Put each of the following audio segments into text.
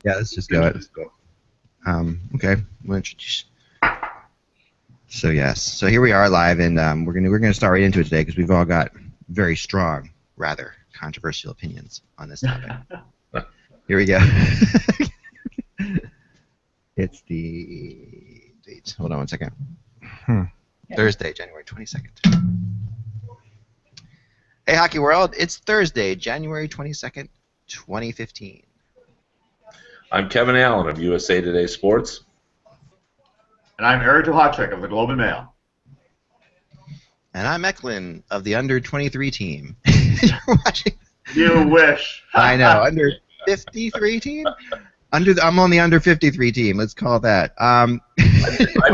Yeah, let's just go. Okay. We'll introduce. So yes. So here we are live, and we're gonna start right into it today because we've all got very strong, rather controversial opinions on this topic. Here we go. It's the date. Hold on one second. Thursday, January 22nd. Hey, Hockey World! It's Thursday, January 22nd, 2015. I'm Kevin Allen of USA Today Sports. And I'm Eric Tuhacek of the Globe and Mail. And I'm Eklund of the Under-23 team. You're watching. You wish. I know. Under-53 team? I'm on the Under-53 team. Let's call it that. I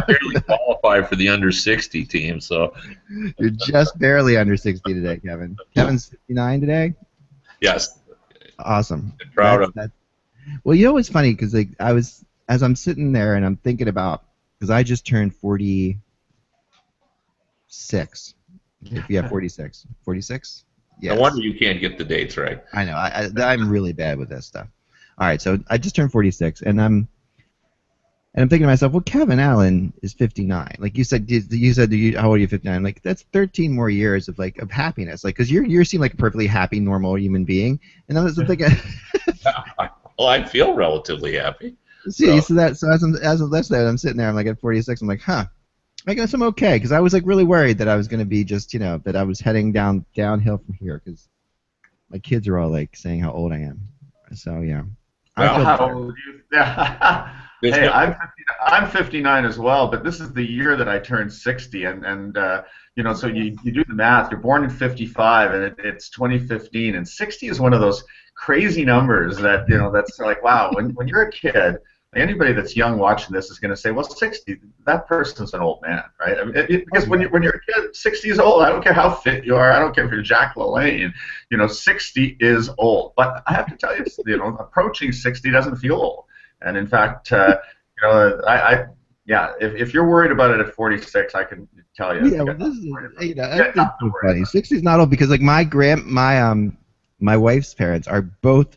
barely qualify for the Under-60 team, so. You're just barely under 60 today, Kevin. Kevin's 59 today? Yes. Awesome. Proud of that. Well, you know what's funny? Because as I'm sitting there and I'm thinking about, because I just turned 46. If you have 46. 46? Yes. No wonder you can't get the dates right. I know. I'm really bad with this stuff. All right, so I just turned 46, and I'm thinking to myself, well, Kevin Allen is 59. Like you said, how old are you? 59. I'm like, that's 13 more years of happiness. Like, because you seem like a perfectly happy, normal human being, and I was thinking. Well, I feel relatively happy. See, so as I'm sitting there, I'm like at 46. I'm like, huh. I guess I'm okay, because I was really worried that I was going to be just, that I was heading downhill from here, because my kids are all saying how old I am. So yeah. Well, how old are you? Hey, I'm 59 as well, but this is the year that I turned 60, and so you do the math. You're born in 55, and it's 2015, and 60 is one of those crazy numbers that that's like, wow. When you're a kid, anybody that's young watching this is going to say, well, 60, that person's an old man, right? I mean, because when you're a kid, 60 is old. I don't care how fit you are. I don't care if you're Jack LaLanne. 60 is old. But I have to tell you, approaching 60 doesn't feel old. And in fact, if you're worried about it at 46, I can tell you. Yeah, well, this is funny. 60 is not old because my wife's parents are both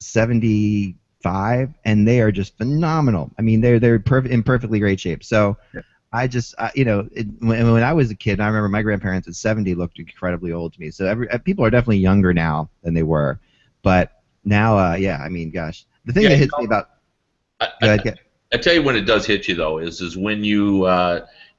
75, and they are just phenomenal. I mean, they're in perfectly great shape. So, yeah. I just when I was a kid, I remember my grandparents at 70 looked incredibly old to me. So people are definitely younger now than they were, but now, I mean, gosh, the thing that hits me about. I tell you when it does hit you though is when you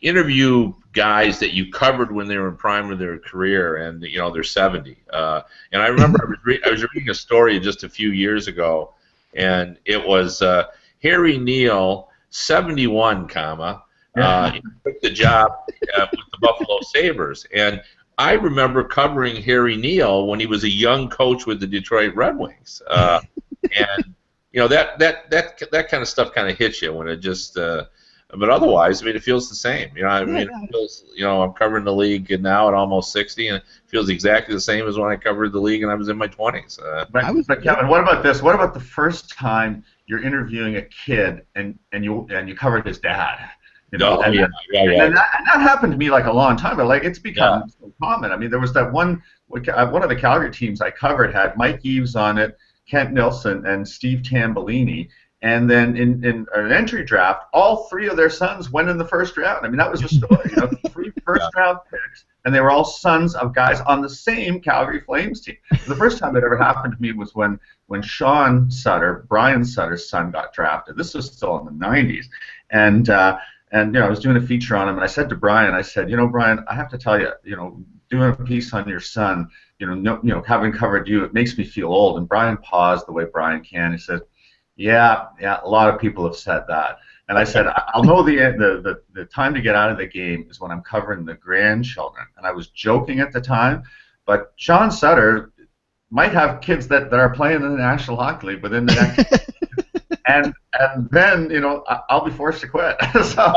interview guys that you covered when they were in prime of their career, and they're 70. And I remember I was reading a story just a few years ago. And it was Harry Neal, 71, he took the job with the Buffalo Sabres. And I remember covering Harry Neal when he was a young coach with the Detroit Red Wings. And that kind of stuff kind of hits you when it just. But otherwise, I mean, it feels the same. It feels. I'm covering the league now at almost 60, and it feels exactly the same as when I covered the league and I was in my 20s. But Kevin, what about this? What about the first time you're interviewing a kid and you covered his dad? And that happened to me a long time ago. It's become so common. I mean, there was that one of the Calgary teams I covered had Mike Eaves on it, Kent Nilsson, and Steve Tambellini. And then in an entry draft, all three of their sons went in the first round. I mean, that was the story. 3 first-round picks, and they were all sons of guys on the same Calgary Flames team. The first time it ever happened to me was when Sean Sutter, Brian Sutter's son, got drafted. This was still in the 90s, and I was doing a feature on him, and I said to Brian, Brian, I have to tell you, doing a piece on your son, having covered you, it makes me feel old. And Brian paused the way Brian can. He said, Yeah, a lot of people have said that. And I said, I'll know the time to get out of the game is when I'm covering the grandchildren. And I was joking at the time, but Sean Sutter might have kids that are playing in the National Hockey League within the next and then, I'll be forced to quit. So,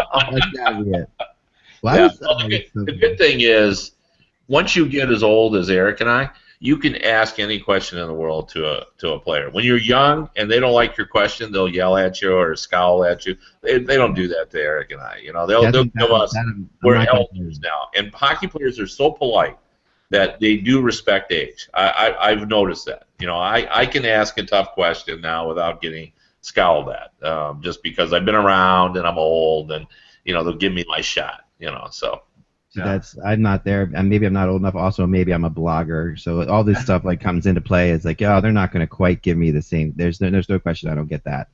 the good thing is, once you get as old as Eric and I, you can ask any question in the world to a player. When you're young and they don't like your question, they'll yell at you or scowl at you. They don't do that to Eric and I. They'll give us. We're elders now, and hockey players are so polite that they do respect age. I've noticed that. You know, I can ask a tough question now without getting scowled at, just because I've been around and I'm old, and you know they'll give me my shot. You know, so. See, I'm not there, and maybe I'm not old enough. Also, maybe I'm a blogger, so all this stuff like comes into play. It's like, oh, they're not going to quite give me the same. There's no question I don't get that.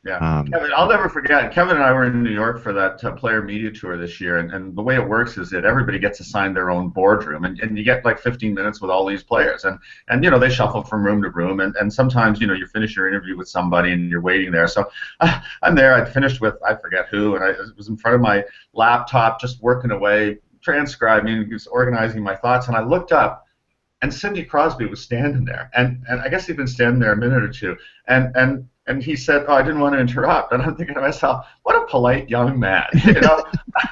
Yeah, Kevin, I'll never forget. Kevin and I were in New York for that player media tour this year, and the way it works is that everybody gets assigned their own boardroom, and you get like 15 minutes with all these players, and you know they shuffle from room to room, and sometimes you know you finish your interview with somebody and you're waiting there. So I'm there. I finished with I forget who, and I was in front of my laptop just working away, transcribing, just organizing my thoughts, and I looked up, and Sidney Crosby was standing there, and I guess he'd been standing there a minute or two, and he said, "Oh, I didn't want to interrupt." And I'm thinking to myself, "What a polite young man!" You know,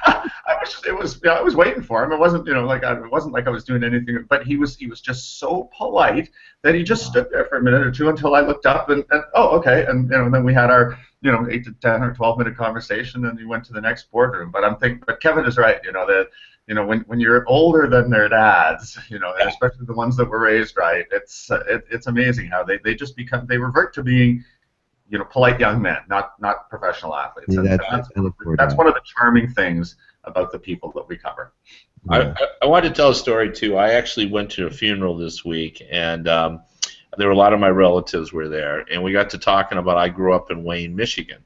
I was waiting for him. It wasn't, you know, it wasn't like I was doing anything. But he was just so polite that he just stood there for a minute or two until I looked up and oh, okay, and you know, and then we had our 8 to 10 or 12-minute conversation, and he went to the next boardroom. But but Kevin is right. You know that. You know, when you're older than their dads, you know, especially the ones that were raised right, it's amazing how they just they revert to being, you know, polite young men, not professional athletes. Yeah, that's one of the charming things about the people that we cover. I wanted to tell a story too. I actually went to a funeral this week, and there were a lot of my relatives were there, and we got to talking about. I grew up in Wayne, Michigan,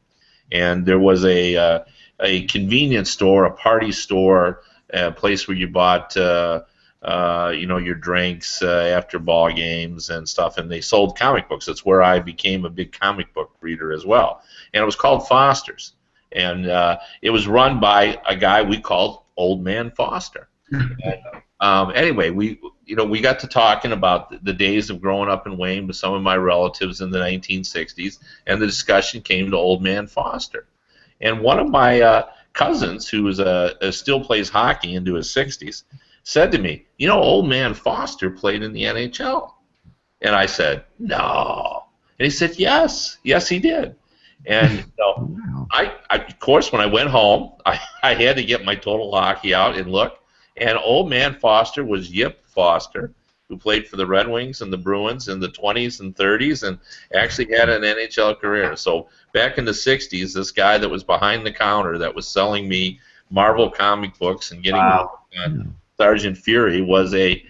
and there was a convenience store, a party store. A place where you bought, your drinks after ball games and stuff, and they sold comic books. That's where I became a big comic book reader as well. And it was called Foster's, and it was run by a guy we called Old Man Foster. And, anyway, we got to talking about the days of growing up in Wayne with some of my relatives in the 1960s, and the discussion came to Old Man Foster. And one of my cousins, who was still plays hockey into his 60s, said to me, "You know, Old Man Foster played in the NHL." And I said, "No." And he said, yes, he did. And Wow. I of course, when I went home, I had to get my total hockey out and look. And Old Man Foster was Yip Foster, who played for the Red Wings and the Bruins in the 20s and 30s, and actually had an NHL career. So back in the 60s, this guy that was behind the counter that was selling me Marvel comic books and getting Sergeant Fury was had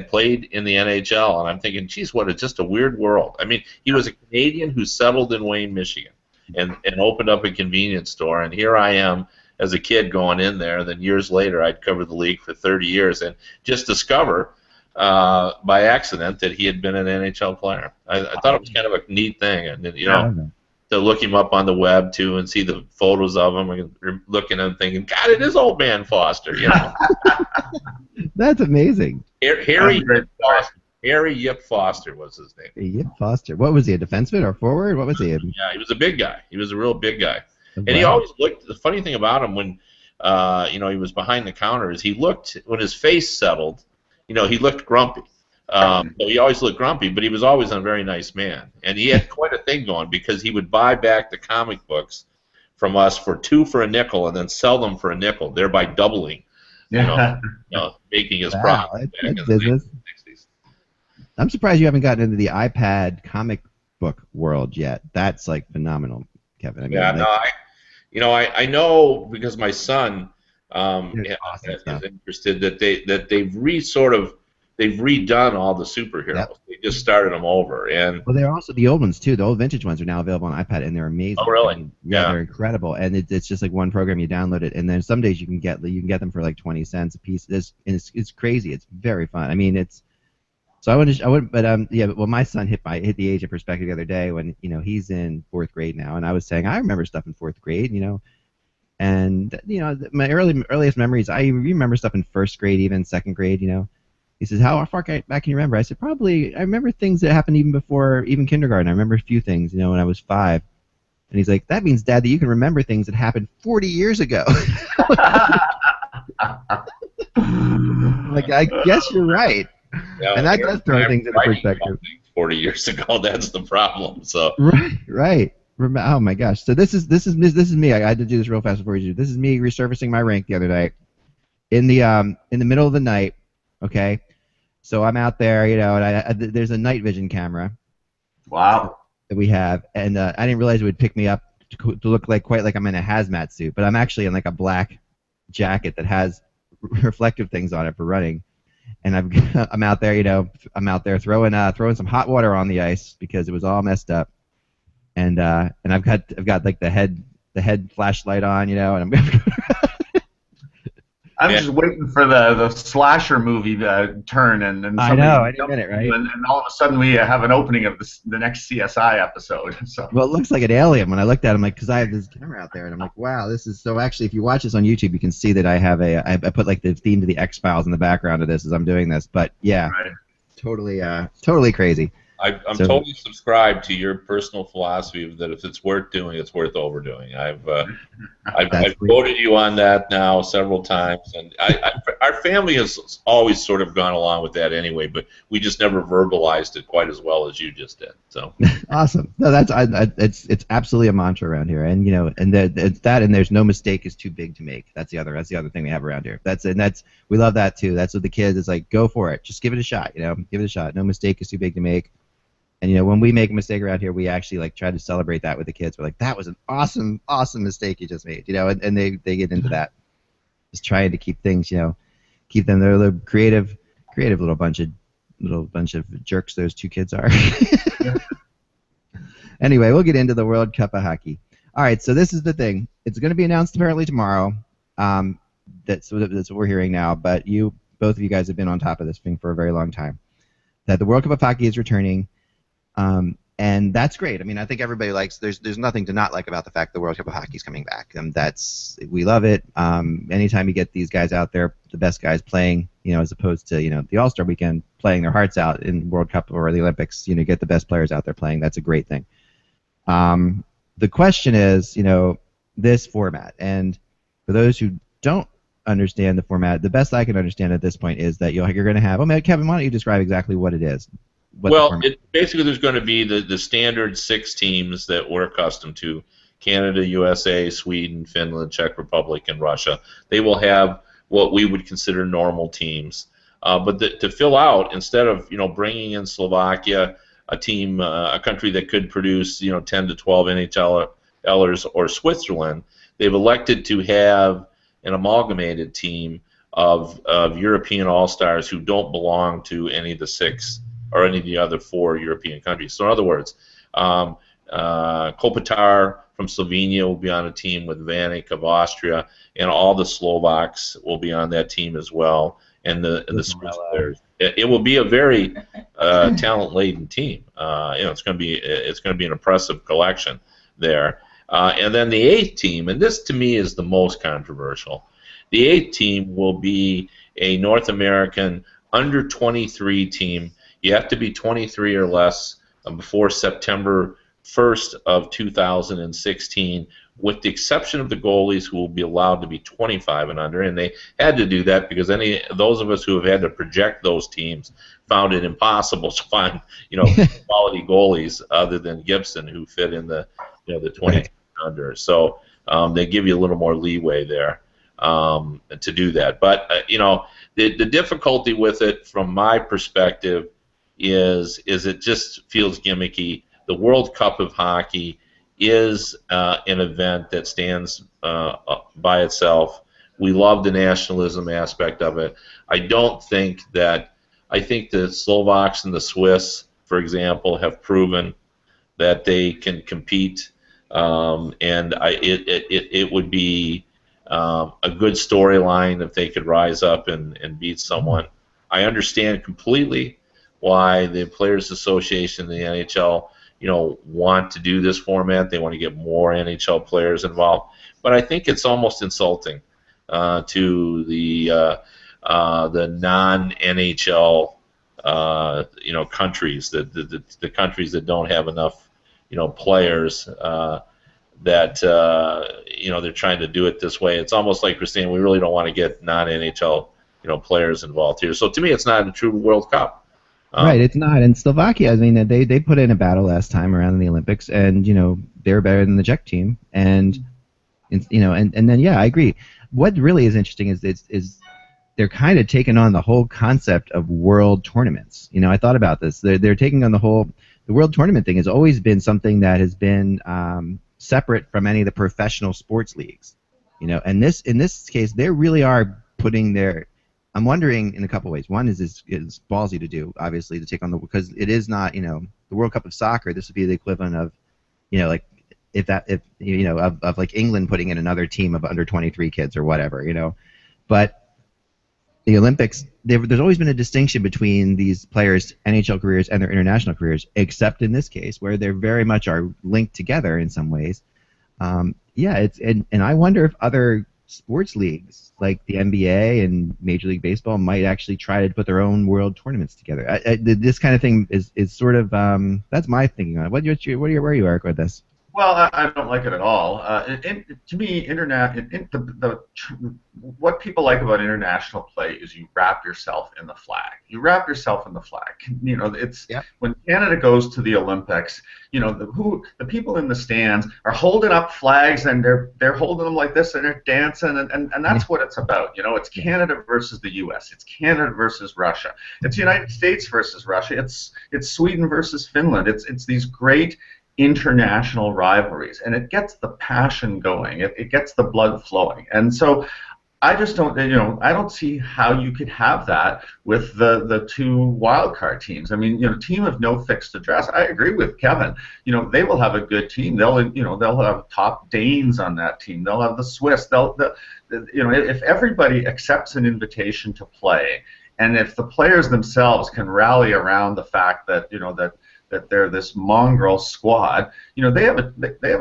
played in the NHL, and I'm thinking, geez, just a weird world. I mean, he was a Canadian who settled in Wayne, Michigan, and opened up a convenience store, and here I am as a kid going in there. Then years later, I'd covered the league for 30 years and just discover by accident that he had been an NHL player. I thought it was kind of a neat thing, and to look him up on the web too and see the photos of him, and looking and thinking, God, it is Old Man Foster. You know, that's amazing. Harry Yip Foster was his name. Yip Foster. What was he, a defenseman or forward? What was he? Yeah, he was a big guy. He was a real big guy. And he always looked. The funny thing about him, when he was behind the counter, is he looked, when his face settled, he looked grumpy. So he always looked grumpy, but he was always a very nice man. And he had quite a thing going, because he would buy back the comic books from us for 2 for a nickel, and then sell them for a nickel, thereby doubling, making his profit back in the 1960s. I'm surprised you haven't gotten into the iPad comic book world yet. That's like phenomenal, Kevin. I mean, I know, because my son is interested, that they've redone all the superheroes. Yep. They just started them over, and they're also the old ones too. The old vintage ones are now available on iPad, and they're amazing. Oh, really? And, they're incredible. And it's just like one program, you download it, and then some days you can get them for like 20 cents a piece. It's crazy. It's very fun. I mean, but my son hit the age of perspective the other day when he's in 4th grade now, and I was saying I remember stuff in 4th grade, and my earliest memories, I remember stuff in 1st grade, even 2nd grade, He says, how far back can you remember? I said, probably, I remember things that happened even before kindergarten. I remember a few things, when I was 5. And he's like, that means, Dad, that you can remember things that happened 40 years ago. Like, I guess you're right. Yeah, and that does throw things into perspective. 40 years ago, that's the problem. So right. Oh my gosh. So this is me. I had to do this real fast before you do. This is me resurfacing my rink the other night, in the middle of the night. Okay, so I'm out there, and there's a night vision camera. Wow. That we have, and I didn't realize it would pick me up to look quite like I'm in a hazmat suit, but I'm actually in like a black jacket that has reflective things on it for running. And I'm out there, I'm out there throwing some hot water on the ice because it was all messed up. And I've got like the head flashlight on, and I'm I'm just waiting for the slasher movie turn, and I know, any minute, right? And all of a sudden we have an opening of the next CSI episode. So. Well, it looks like an alien when I looked at it. I'm like, because I have this camera out there, and I'm like, wow, this is so. Actually, if you watch this on YouTube, you can see that I put like the theme to the X-Files in the background of this as I'm doing this. But yeah, right. totally crazy. I'm totally subscribed to your personal philosophy that if it's worth doing, it's worth overdoing. I've quoted you on that now several times, and our family has always sort of gone along with that anyway, but we just never verbalized it quite as well as you just did. So awesome. No, it's absolutely a mantra around here, and it's that, and there's no mistake is too big to make. That's the other thing we have around here. We love that too. That's what the kids is like. Go for it. Just give it a shot. Give it a shot. No mistake is too big to make. And when we make a mistake around here, we actually like try to celebrate that with the kids. We're like, that was an awesome mistake you just made, and they get into that. Just trying to keep things, keep them. They're a little creative little bunch of jerks. Those two kids are. Anyway, we'll get into the World Cup of Hockey. All right, so this is the thing. It's going to be announced apparently tomorrow. That's what we're hearing now. But both of you guys have been on top of this thing for a very long time. That the World Cup of Hockey is returning. And that's great. I mean, I think everybody likes. There's nothing to not like about the fact the World Cup of Hockey is coming back. We love it. Anytime you get these guys out there, the best guys playing, as opposed to the All-Star Weekend playing their hearts out in World Cup or the Olympics, get the best players out there playing. That's a great thing. The question is, this format, and for those who don't understand the format, the best I can understand at this point is that you're going to have. Kevin, why don't you describe exactly what it is? Well, basically there's going to be the standard 6 teams that we're accustomed to: Canada, USA, Sweden, Finland, Czech Republic, and Russia. They will have what we would consider normal teams. But to fill out, instead of bringing in Slovakia, a country that could produce 10 to 12 NHLers, or Switzerland, they've elected to have an amalgamated team of European All-Stars who don't belong to any of the 6 or any of the other 4 European countries. So in other words, Kopitar from Slovenia will be on a team with Vanek of Austria, and all the Slovaks will be on that team as well, and the Swiss players. It will be a very talent-laden team. It's going to be an impressive collection there. And then the 8th team, and this to me is the most controversial. The 8th team will be a North American under 23 team. You have to be 23 or less before September 1st of 2016, with the exception of the goalies, who will be allowed to be 25 and under. And they had to do that because those of us who have had to project those teams found it impossible to find quality goalies other than Gibson who fit in the 20 under. So they give you a little more leeway there to do that. But the difficulty with it, from my perspective, is it just feels gimmicky. The World Cup of Hockey is an event that stands by itself. We love the nationalism aspect of it. I think the Slovaks and the Swiss, for example, have proven that they can compete, and it would be a good storyline if they could rise up and beat someone. I understand completely why the Players Association and the NHL, want to do this format. They want to get more NHL players involved. But I think it's almost insulting to the non-NHL countries, the countries that don't have enough players that they're trying to do it this way. It's almost like we're saying we really don't want to get non-NHL players involved here. So to me, it's not a true World Cup. Right, it's not. And Slovakia, I mean, they put in a battle last time around in the Olympics, and they were better than the Czech team, and then I agree. What really is interesting is they're kind of taking on the whole concept of world tournaments. You know, I thought about this. They're taking on the world tournament thing has always been something that has been separate from any of the professional sports leagues. You know, and in this case, they really are putting their. I'm wondering in a couple ways. One is ballsy to do, obviously, to take on because it is not, you know, the World Cup of soccer. This would be the equivalent of, you know, like if you know of like England putting in another team of under 23 kids or whatever, you know, but the Olympics, there's always been a distinction between these players' NHL careers and their international careers, except in this case where they very much are linked together in some ways. Yeah, and I wonder if other sports leagues like the NBA and Major League Baseball might actually try to put their own world tournaments together. This kind of thing is sort of that's my thinking on it. Where are you, Eric, with this? Well, I don't like it at all. To me, what people like about international play is you wrap yourself in the flag. You wrap yourself in the flag. You know, when Canada goes to the Olympics, you know, the people in the stands are holding up flags and they're holding them like this and they're dancing and that's what it's about. You know, it's Canada versus the U.S. It's Canada versus Russia. It's the United States versus Russia. It's Sweden versus Finland. It's these great international rivalries, and it gets the passion going. It gets the blood flowing, and so I just don't, you know, I don't see how you could have that with the two wild card teams. I mean, you know, team of no fixed address. I agree with Kevin. You know, they will have a good team. They'll have top Danes on that team. They'll have the Swiss. You know, if everybody accepts an invitation to play, and if the players themselves can rally around the fact that, you know, that they're this mongrel squad, you know, they have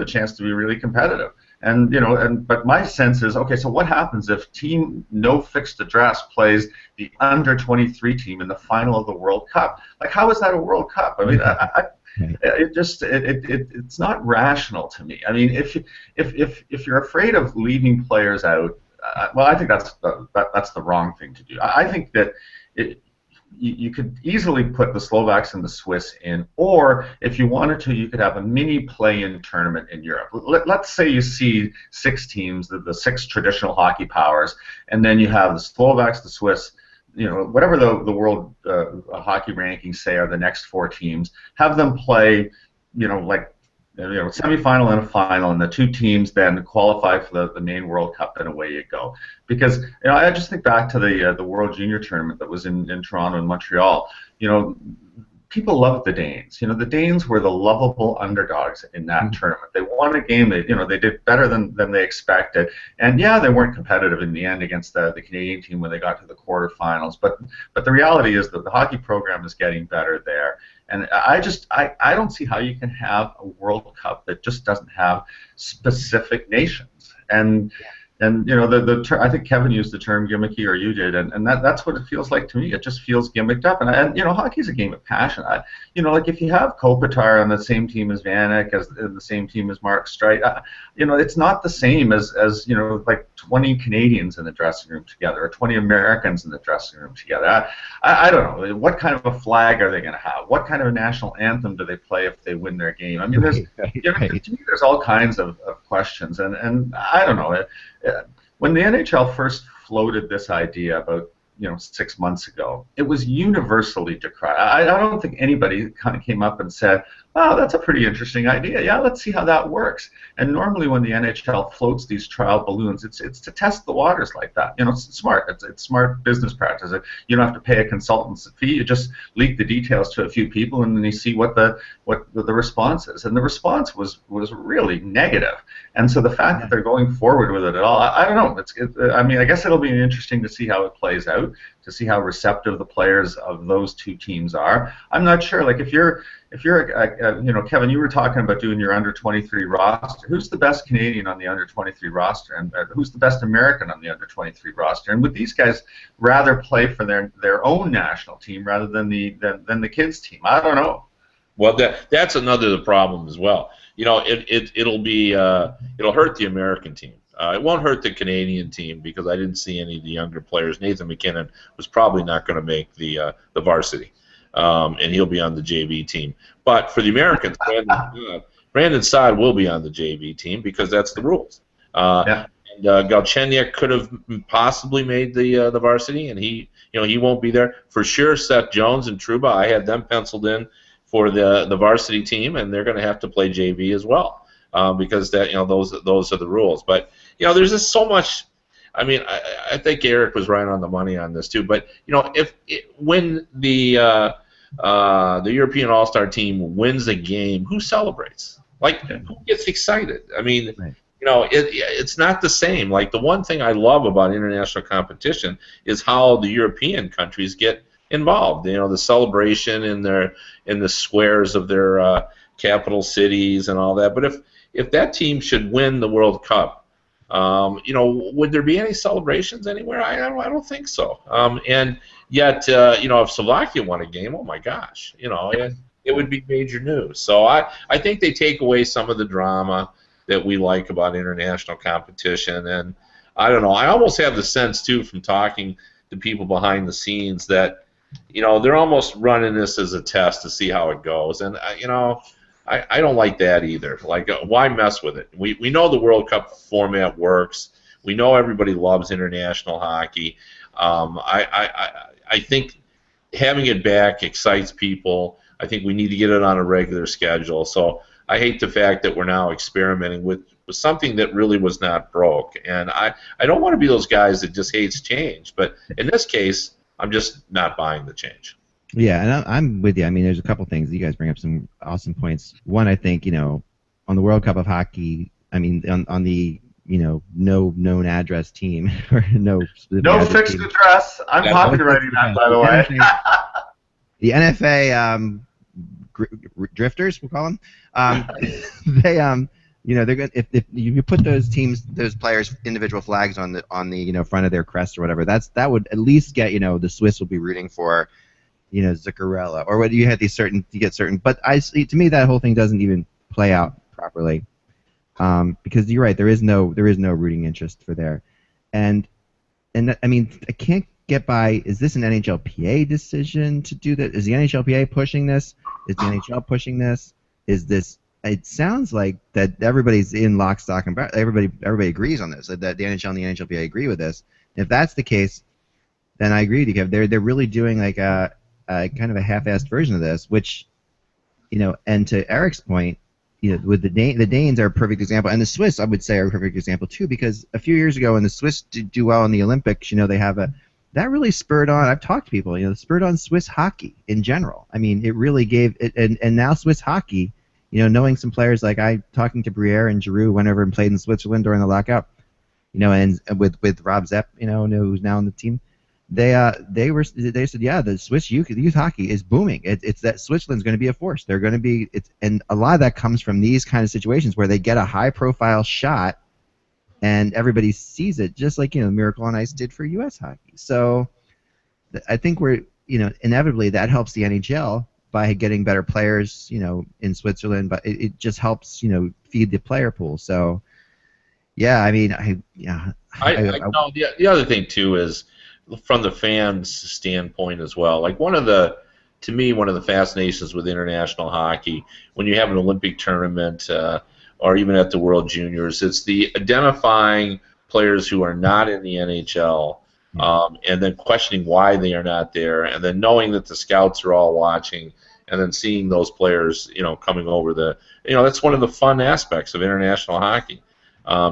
a chance to be really competitive. And you know, but my sense is, okay, so what happens if team no fixed address plays the under 23 team in the final of the World Cup? Like, how is that a World Cup? I mean, it's not rational to me. I mean, if you're afraid of leaving players out, well, I think that's the wrong thing to do. I think that you could easily put the Slovaks and the Swiss in, or if you wanted to, you could have a mini play-in tournament in Europe. Let's say you see 6 teams, the 6 traditional hockey powers, and then you have the Slovaks, the Swiss, you know, whatever the world hockey rankings say are the next 4 teams. Have them play, you know, like, you know, semifinal and a final, and the 2 teams then qualify for the main World Cup, and away you go. Because, you know, I just think back to the World Junior Tournament that was in Toronto and Montreal. You know, people loved the Danes. You know, the Danes were the lovable underdogs in that tournament. They won a game. They did better than they expected. And yeah, they weren't competitive in the end against the Canadian team when they got to the quarterfinals. But the reality is that the hockey program is getting better there. And I don't see how you can have a World Cup that just doesn't have specific nations. And you know, I think Kevin used the term gimmicky, or you did, and that's what it feels like to me. It just feels gimmicked up, and you know, hockey's a game of passion. You know, like if you have Kopitar on the same team as Vanek, as the same team as Mark Streit, you know, it's not the same as you know, like 20 Canadians in the dressing room together, or 20 Americans in the dressing room together. I don't know, what kind of a flag are they going to have? What kind of a national anthem do they play if they win their game? I mean, to me, there's all kinds of questions, and I don't know. When the NHL first floated this idea about, you know, 6 months ago, it was universally decried. I don't think anybody kind of came up and said, "Wow, that's a pretty interesting idea. Yeah, let's see how that works." And normally, when the NHL floats these trial balloons, it's to test the waters like that. You know, it's smart. It's smart business practice. You don't have to pay a consultant's fee. You just leak the details to a few people, and then you see what the response is. And the response was really negative. And so the fact that they're going forward with it at all, I don't know. I mean, I guess it'll be interesting to see how it plays out, to see how receptive the players of those 2 teams are. I'm not sure. Like, if you're you know, Kevin, you were talking about doing your under 23 roster. Who's the best Canadian on the under 23 roster, and who's the best American on the under 23 roster? And would these guys rather play for their own national team rather than the kids' team? I don't know. Well, that's another problem as well. You know, it'll hurt the American team. It won't hurt the Canadian team because I didn't see any of the younger players. Nathan McKinnon was probably not going to make the varsity, and he'll be on the JV team. But for the Americans, Brandon Saad will be on the JV team because that's the rules. And Galchenyuk could have possibly made the varsity, and he won't be there for sure. Seth Jones and Trouba, I had them penciled in for the varsity team, and they're going to have to play JV as well because those are the rules. But there's just so much. I mean, I think Eric was right on the money on this too. But when the European All-Star team wins a game, who celebrates? Like, who gets excited? I mean. Right. It's not the same. Like, the one thing I love about international competition is how the European countries get involved. The celebration in the squares of their capital cities and all that. But if that team should win the World Cup, would there be any celebrations anywhere? I don't think so. And yet, if Slovakia won a game, oh my gosh, it would be major news. So I think they take away some of the drama that we like about international competition. And I don't know, I almost have the sense too from talking to people behind the scenes that they're almost running this as a test to see how it goes. And I don't like that either. Like, why mess with it? We know the World Cup format works. We know everybody loves international hockey. I think having it back excites people. I think we need to get it on a regular schedule. So I hate the fact that we're now experimenting with something that really was not broke. And I don't want to be those guys that just hates change. But in this case, I'm just not buying the change. Yeah, and I'm with you. I mean, there's a couple things. You guys bring up some awesome points. One, I think, on the World Cup of Hockey, I mean, on the, no known address team, or no fixed address. I'm copywriting that, by the way. The NFA drifters, we'll call them. They they're going if you put those players' individual flags on the front of their crest or whatever, that would at least get the Swiss will be rooting for Zuccarello, or what you get certain. But to me that whole thing doesn't even play out properly, because you're right, there is no rooting interest for there, and I mean, I can't get by. Is this an NHLPA decision to do that? Is the NHLPA pushing this? Is the NHL pushing this? Is this? It sounds like that everybody's in lock, stock, and barrel. Everybody agrees on this. That the NHL and the NHLPA agree with this. If that's the case, then I agree with you, Kev. They're really doing like a kind of a half-assed version of this, which, and to Eric's point, with the Danes are a perfect example, and the Swiss I would say are a perfect example too, because a few years ago when the Swiss did do well in the Olympics, they have that really spurred on. I've talked to people, spurred on Swiss hockey in general. I mean, it really gave it, and now Swiss hockey, knowing some players like talking to Briere and Giroux went over and played in Switzerland during the lockout, and with Rob Zepp, who's now on the team, they said, yeah, the Swiss youth hockey is booming. It's that Switzerland's going to be a force. They're going to be and a lot of that comes from these kind of situations where they get a high profile shot and everybody sees it, just like Miracle on Ice did for U.S. hockey. So I think we're inevitably that helps the NHL by getting better players in Switzerland, but it just helps feed the player pool. So yeah, I mean I know the other thing too is from the fans' standpoint as well. Like to me one of the fascinations with international hockey, when you have an Olympic tournament or even at the World Juniors, it's the identifying players who are not in the NHL, and then questioning why they are not there, and then knowing that the scouts are all watching, and then seeing those players, coming over that's one of the fun aspects of international hockey,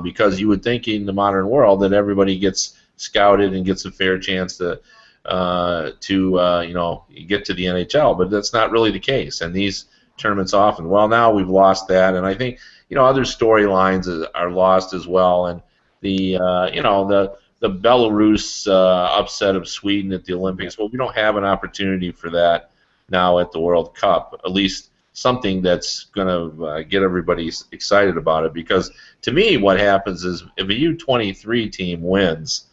because you would think in the modern world that everybody gets scouted and gets a fair chance to get to the NHL, but that's not really the case, and these tournaments often. Well, now we've lost that, and I think other storylines are lost as well, and the Belarus upset of Sweden at the Olympics. Well, we don't have an opportunity for that now at the World Cup. At least something that's going to get everybody excited about it. Because to me, what happens is if a U23 team wins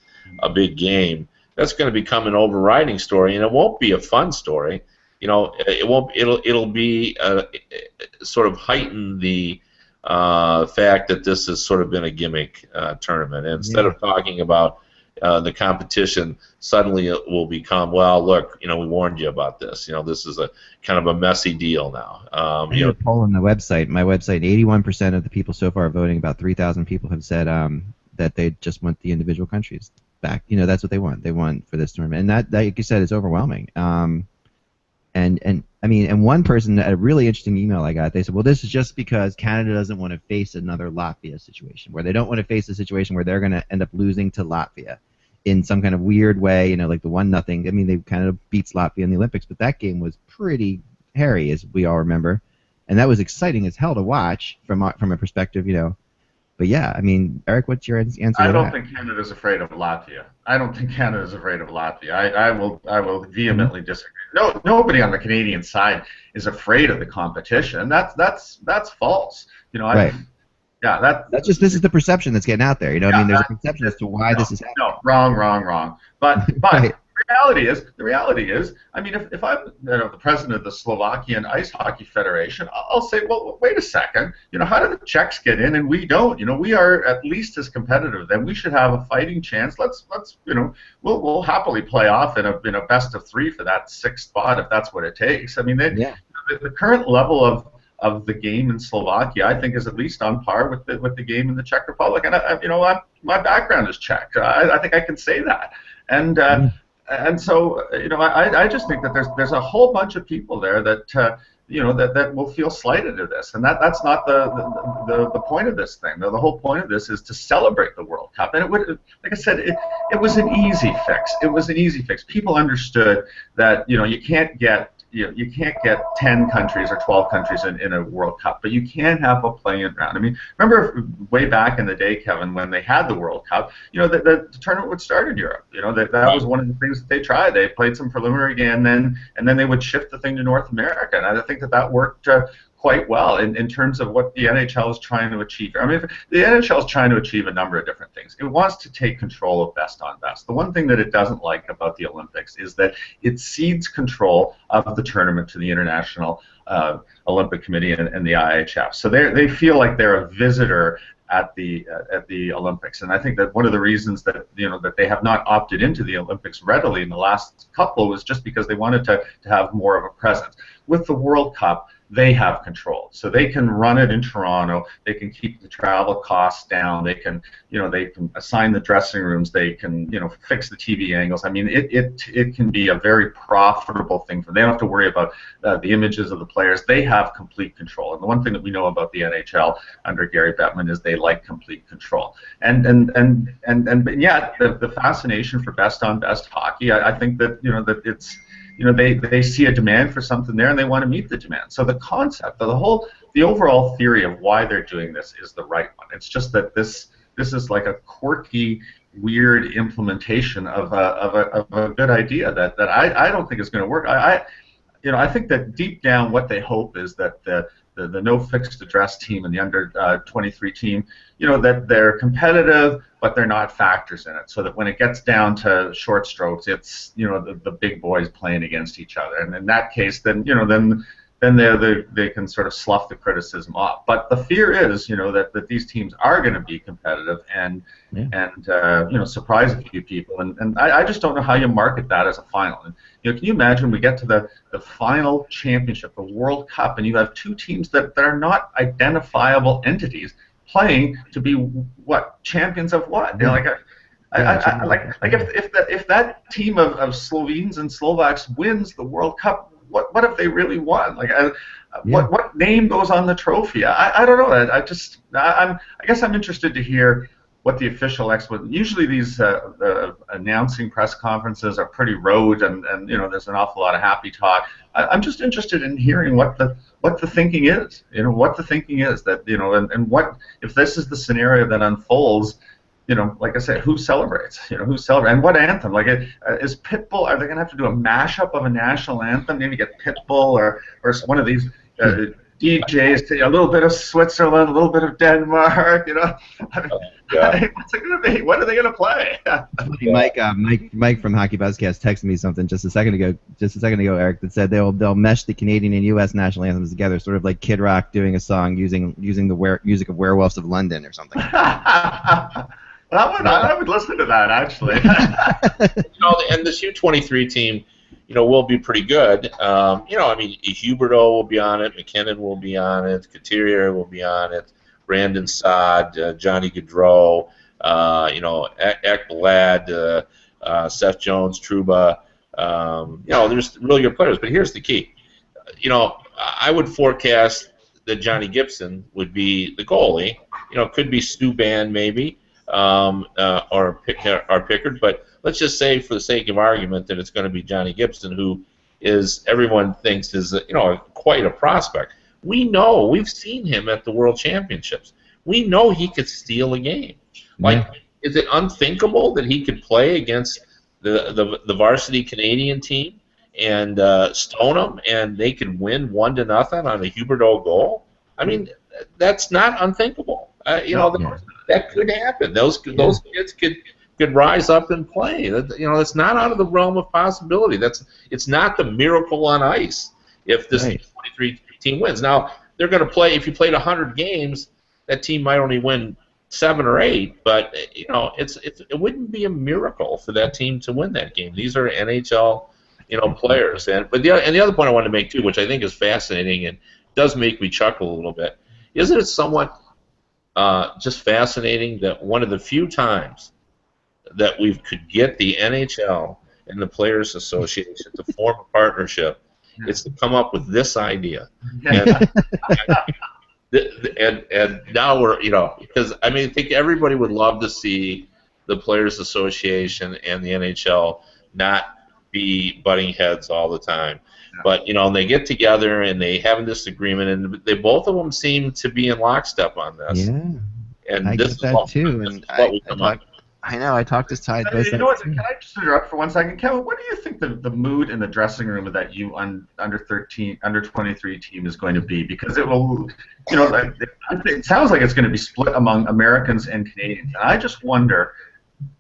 a big game, that's going to become an overriding story, and it won't be a fun story. It won't. It'll be sort of heighten the fact that this has sort of been a gimmick tournament. And instead of talking about the competition, suddenly it will become, well, look, we warned you about this. This is a kind of a messy deal now. I did a poll on the website. My website, 81% of the people so far voting, about 3,000 people have said that they just want the individual countries back. You know, that's what they want. They want for this tournament, and that like you said, is overwhelming. And I mean, and one person, a really interesting email I got, they said, well, this is just because Canada doesn't want to face another Latvia situation, where they don't want to face a situation where they're going to end up losing to Latvia in some kind of weird way, you know, like the 1-0. I mean, they kind of beats Latvia in the Olympics, but that game was pretty hairy, as we all remember, and that was exciting as hell to watch from a perspective, you know. But yeah, I mean, Eric, what's your answer to that? I don't think Canada's afraid of Latvia. I don't think Canada's afraid of Latvia. I will vehemently disagree. No, nobody on the Canadian side is afraid of the competition. That's false. You know, right. Yeah, that's just, this is the perception that's getting out there. You know, yeah, I mean, there's a perception as to why this is happening. No, wrong. But right. The reality is, I mean, if I'm the president of the Slovakian Ice Hockey Federation, I'll say, well, wait a second. You know, how do the Czechs get in and we don't? You know, we are at least as competitive. Then we should have a fighting chance. Let's you know, we'll happily play off in a best of 3 for that 6th spot if that's what it takes. I mean, the current level of the game in Slovakia, I think, is at least on par with the game in the Czech Republic. And you know, my background is Czech. I think I can say that. And so, you know, I just think that there's a whole bunch of people there that you know, that will feel slighted to this, and that's not the point of this thing. The whole point of this is to celebrate the World Cup, and it would, like I said, it was an easy fix. It was an easy fix. People understood that, you know, you can't get 10 countries or 12 countries in a World Cup, but you can have a play-in round. I mean, remember way back in the day, Kevin, when they had the World Cup, you know, the tournament would start in Europe. You know, that was one of the things that they tried. They played some preliminary game, and then they would shift the thing to North America, and I think that worked quite well in terms of what the NHL is trying to achieve. I mean, the NHL is trying to achieve a number of different things. It wants to take control of best on best. The one thing that it doesn't like about the Olympics is that it cedes control of the tournament to the International Olympic Committee and the IHF. So they feel like they're a visitor at the Olympics, and I think that one of the reasons that, you know, that they have not opted into the Olympics readily in the last couple was just because they wanted to have more of a presence. With the World Cup, they have control, so they can run it in Toronto. They can keep the travel costs down. They can, you know, they can assign the dressing rooms. They can, you know, fix the TV angles. I mean, it can be a very profitable thing for them. They don't have to worry about the images of the players. They have complete control. And the one thing that we know about the NHL under Gary Bettman is they like complete control. And yeah, the fascination for best on best hockey. I think that, you know, that it's, you know, they see a demand for something there, and they want to meet the demand. So the concept, the overall theory of why they're doing this is the right one. It's just that this is like a quirky, weird implementation of a good idea that I don't think is going to work. You know, I think that deep down, what they hope is that the no fixed address team and the under 23 team, you know, that they're competitive, but they're not factors in it. So that when it gets down to short strokes, it's, you know, the big boys playing against each other. And in that case, then, you know, then they can sort of slough the criticism off. But the fear is, you know, that these teams are going to be competitive and you know, surprise a few people. And I just don't know how you market that as a final. And, you know, can you imagine we get to the final championship, the World Cup, and you have two teams that are not identifiable entities playing to be what, champions of what? You know, like if that team of Slovenes and Slovaks wins the World Cup, what have they really won? Like, what name goes on the trophy? I don't know. I guess I'm interested to hear what the official explanation. Usually these announcing press conferences are pretty rote, and you know, there's an awful lot of happy talk. I'm just interested in hearing what the thinking is. You know, what the thinking is, that, you know, and what if this is the scenario that unfolds. You know, like I said, who celebrates? You know, who celebrates? And what anthem? Like, is Pitbull? Are they going to have to do a mashup of a national anthem? Maybe get Pitbull or one of these DJs, a little bit of Switzerland, a little bit of Denmark. You know, what's it going to be? What are they going to play? Mike from Hockey Buzzcast texted me something just a second ago, Eric, that said they'll mesh the Canadian and U.S. national anthems together, sort of like Kid Rock doing a song using the music of Werewolves of London or something. I would listen to that, actually. You know, and this U23 team, you know, will be pretty good. You know, I mean, Huberdeau will be on it, McKinnon will be on it, Couturier will be on it, Brandon Saad, Johnny Gaudreau. Ekblad, Seth Jones, Trouba. There's really good players. But here's the key. I would forecast that Johnny Gibson would be the goalie. It could be Stu Band maybe, or Pickard. But let's just say, for the sake of argument, that it's going to be Johnny Gibson, who everyone thinks is quite a prospect. We've seen him at the World Championships. We know he could steal a game. Is it unthinkable that he could play against the varsity Canadian team and stone them, and they could win 1-0 on a Huberdeau goal? I mean, that's not unthinkable. That could happen. Those kids could rise up and play. That's not out of the realm of possibility. It's not the miracle on ice if this 23 team wins. Now they're going to play. If you played 100 games, that team might only win 7 or 8. But it wouldn't be a miracle for that team to win that game. These are NHL players. But the other point I wanted to make too, which I think is fascinating and does make me chuckle a little bit, isn't it somewhat just fascinating that one of the few times that we could get the NHL and the Players Association to form a partnership, it's to come up with this idea. And now we're, because I think everybody would love to see the Players Association and the NHL not be butting heads all the time. But, they get together and they have this agreement, and both of them seem to be in lockstep on this. Yeah, and I this get that too. And I know, I talked to Ty both. Can I just interrupt for 1 second? Kevin, what do you think the mood in the dressing room of that under 23 team is going to be? Because it will, it sounds like it's going to be split among Americans and Canadians. And I just wonder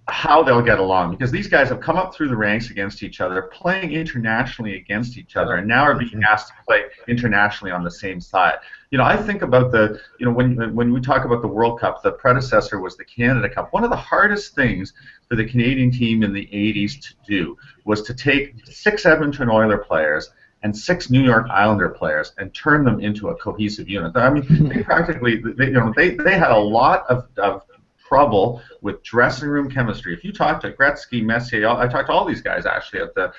how they'll get along, because these guys have come up through the ranks against each other, playing internationally against each other, and now are being asked to play internationally on the same side. I think about when we talk about the World Cup, the predecessor was the Canada Cup. One of the hardest things for the Canadian team in the 80s to do was to take 6 Edmonton Oilers players and 6 New York Islander players and turn them into a cohesive unit. I mean, they practically, they had a lot of trouble with dressing room chemistry. If you talk to Gretzky, Messier, I talked to all these guys actually at the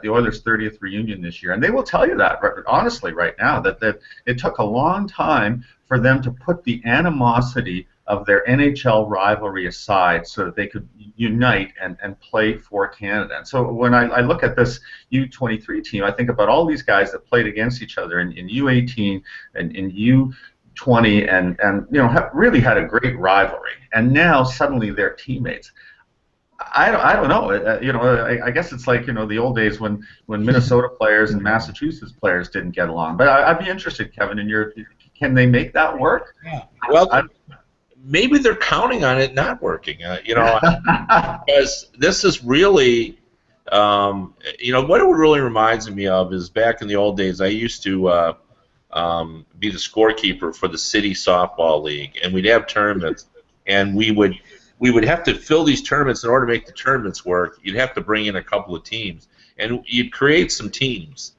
Oilers' 30th reunion this year, and they will tell you that honestly right now that it took a long time for them to put the animosity of their NHL rivalry aside so that they could unite and play for Canada. And so when I look at this U23 team, I think about all these guys that played against each other in U18 and in U20 and really had a great rivalry, and now suddenly they're teammates. I don't know. I guess it's like the old days when Minnesota players and Massachusetts players didn't get along. But I'd be interested, Kevin, can they make that work? Yeah. Well, maybe they're counting on it not working. Because this is really, what it really reminds me of is back in the old days. I used to be the scorekeeper for the city softball league, and we'd have tournaments, and we would have to fill these tournaments. In order to make the tournaments work, you'd have to bring in a couple of teams, and you'd create some teams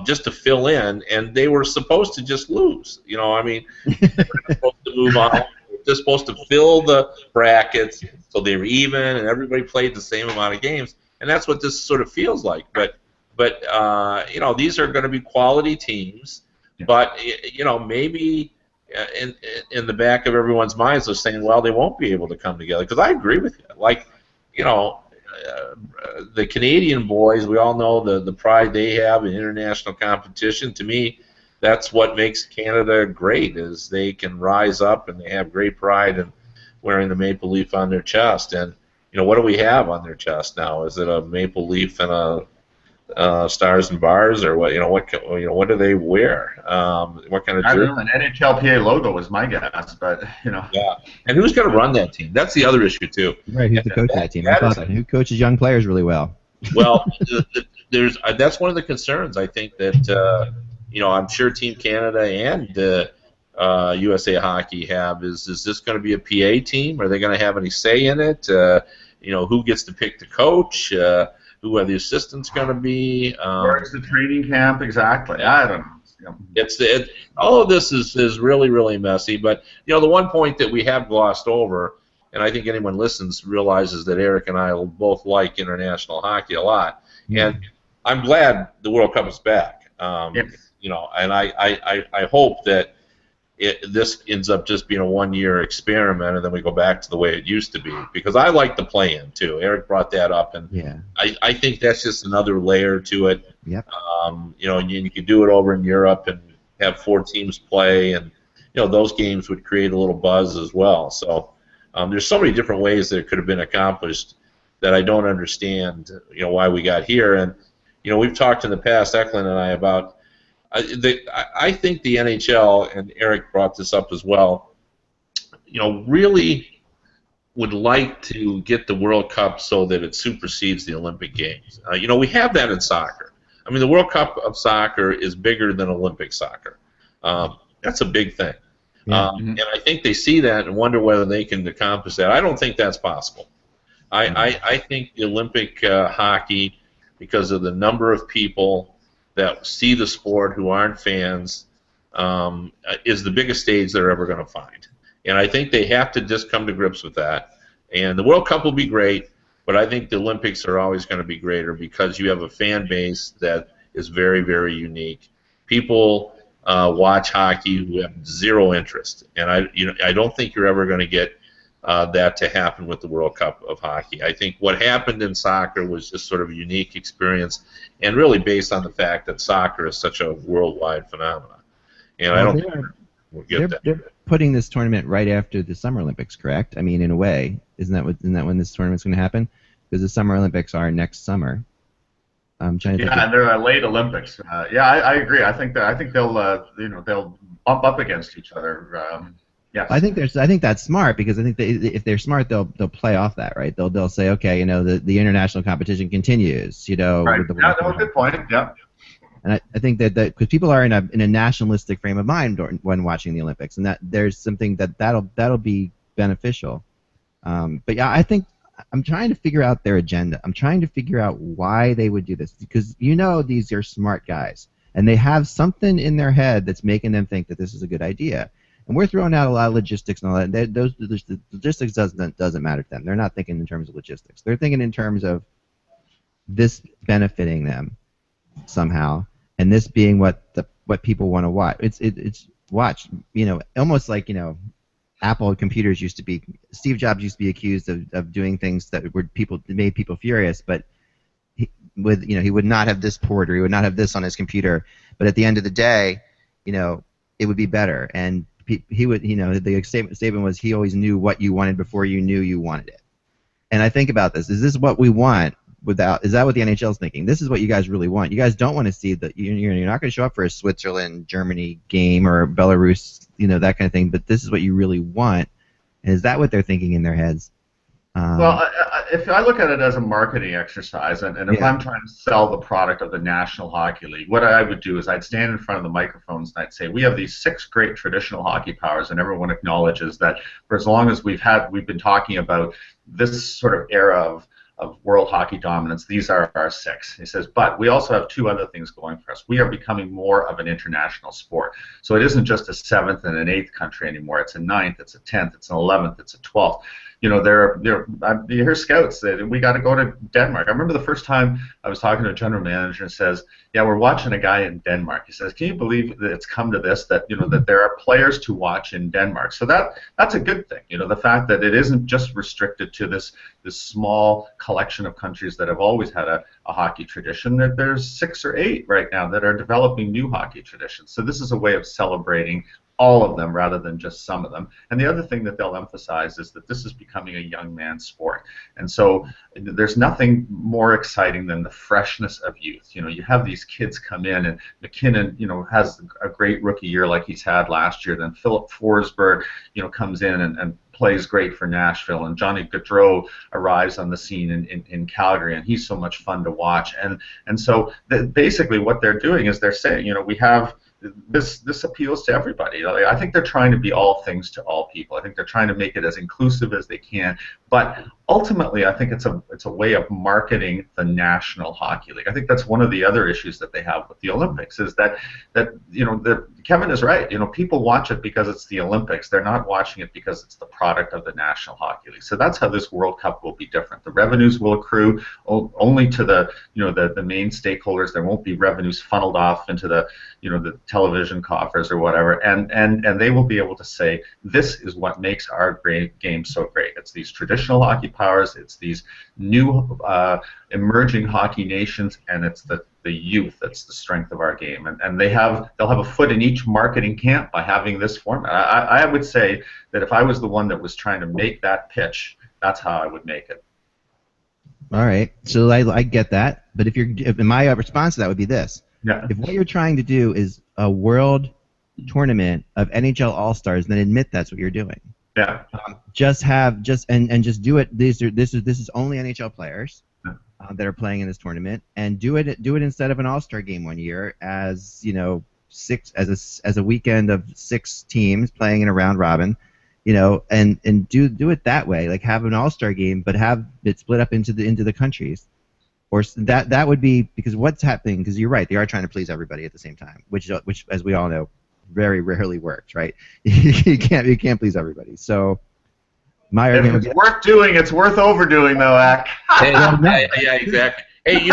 just to fill in, and they were supposed to just lose. They were supposed to move on. They're supposed to fill the brackets so they were even, and everybody played the same amount of games, and that's what this sort of feels like. But these are going to be quality teams. But maybe in the back of everyone's minds, they're saying, well, they won't be able to come together. Because I agree with you. The Canadian boys, we all know the pride they have in international competition. To me, that's what makes Canada great, is they can rise up and they have great pride in wearing the maple leaf on their chest. And what do we have on their chest now? Is it a maple leaf and a stars and bars, or what? What do they wear? What kind of jersey? I don't know. An NHLPA logo is my guess, but Yeah, and who's going to run that team? That's the other issue too. Right, who's the coach of that team? Who coaches young players really well? Well, that's one of the concerns. I think that I'm sure Team Canada and USA Hockey have is this going to be a PA team? Are they going to have any say in it? Who gets to pick the coach? Who are the assistants going to be? Where's the training camp exactly? I don't know. All of this is really, really messy. But the one point that we have glossed over and I think anyone listens realizes that Eric and I both like international hockey a lot. And I'm glad the World Cup is back. Yes. You know, and I hope that this ends up just being a one-year experiment, and then we go back to the way it used to be. Because I like the play-in too. Eric brought that up, and I think that's just another layer to it. Yep. You know, you could do it over in Europe and have 4 teams play, and you know those games would create a little buzz as well. So there's so many different ways that it could have been accomplished that I don't understand. You know why we got here, and you know we've talked in the past, Eklund and I, about. I think the NHL, and Eric brought this up as well, you know, really would like to get the World Cup so that it supersedes the Olympic Games. You know, we have that in soccer. I mean, the World Cup of soccer is bigger than Olympic soccer. That's a big thing. And I think they see that and wonder whether they can accomplish that. I don't think that's possible. I think the Olympic hockey, because of the number of people that see the sport who aren't fans, is the biggest stage they're ever going to find. And I think they have to just come to grips with that. And the World Cup will be great, but I think the Olympics are always going to be greater because you have a fan base that is very, very unique. People watch hockey who have zero interest, and I don't think you're ever going to get that to happen with the World Cup of hockey. I think what happened in soccer was just sort of a unique experience, and really based on the fact that soccer is such a worldwide phenomenon. And I don't think we'll get that. They're putting this tournament right after the Summer Olympics, correct? I mean, in a way, isn't that when this tournament's going to happen? Because the Summer Olympics are next summer. I'm trying to think. And they're late Olympics. I agree. I think they'll they'll bump up against each other. Yes. I think that's smart because I think if they're smart, they'll play off that, right? They'll say, okay, you know, the international competition continues, you know. Right. Yeah, that was a good point. Yeah. And I think that because people are in a nationalistic frame of mind when watching the Olympics, and that there's something that'll be beneficial. But yeah, I think I'm trying to figure out their agenda. I'm trying to figure out why they would do this because you know these are smart guys and they have something in their head that's making them think that this is a good idea. And we're throwing out a lot of logistics and all that. Those logistics doesn't matter to them. They're not thinking in terms of logistics. They're thinking in terms of this benefiting them somehow, and this being what people want to watch. It's watch. You know, almost like Apple computers used to be. Steve Jobs used to be accused of doing things that made people furious, but he would not have this port or he would not have this on his computer. But at the end of the day, it would be better. And he would, the statement was he always knew what you wanted before you knew you wanted it. And I think about this: is this what we want? Is that what the NHL is thinking? This is what you guys really want. You guys don't want to see that you're not going to show up for a Switzerland, Germany game or Belarus, that kind of thing. But this is what you really want. And is that what they're thinking in their heads? Well, if I look at it as a marketing exercise, and if I'm trying to sell the product of the National Hockey League, what I would do is I'd stand in front of the microphones and I'd say, we have these 6 great traditional hockey powers, and everyone acknowledges that for as long as we've been talking about this sort of era of world hockey dominance, these are our 6. He says, but we also have 2 other things going for us. We are becoming more of an international sport. So it isn't just a 7th and an 8th country anymore. It's a 9th, it's a 10th, it's an 11th, it's a 12th. You hear scouts that we got to go to Denmark. I remember the first time I was talking to a general manager and says, yeah, we're watching a guy in Denmark. He says, can you believe that it's come to this, that that there are players to watch in Denmark? So that's a good thing. The fact that it isn't just restricted to this small collection of countries that have always had a hockey tradition. That there's 6 or 8 right now that are developing new hockey traditions. So this is a way of celebrating all of them rather than just some of them. And the other thing that they'll emphasize is that this is becoming a young man's sport. And so there's nothing more exciting than the freshness of youth. You have these kids come in, and McKinnon, has a great rookie year like he's had last year. Then Philip Forsberg, comes in and plays great for Nashville, and Johnny Gaudreau arrives on the scene in Calgary, and he's so much fun to watch. And so basically what they're doing is they're saying, we have this appeals to everybody. I think they're trying to be all things to all people. I think they're trying to make it as inclusive as they can, but ultimately, I think it's a way of marketing the National Hockey League. I think that's one of the other issues that they have with the Olympics is that Kevin is right. People watch it because it's the Olympics. They're not watching it because it's the product of the National Hockey League. So that's how this World Cup will be different. The revenues will accrue only to the main stakeholders. There won't be revenues funneled off into the television coffers or whatever, and they will be able to say, this is what makes our great game so great. It's these traditional hockey powers, it's these new emerging hockey nations, and it's the youth that's the strength of our game. And they'll have a foot in each marketing camp by having this format. I would say that if I was the one that was trying to make that pitch, that's how I would make it. All right, so I get that, but if my response to that would be this. Yeah. If what you're trying to do is a world tournament of NHL All-Stars, then admit that's what you're doing. Yeah. Just do it. This is only NHL players that are playing in this tournament, and do it instead of an All-Star game one year as as a weekend of 6 teams playing in a round robin, and do it that way. Like have an All-Star game, but have it split up into the countries. Or that would be, because what's happening, because you're right, they are trying to please everybody at the same time, which as we all know, very rarely works, right? you can't please everybody. So my argument if it's worth doing, it's worth overdoing, though, Ak. Yeah, exactly. Hey,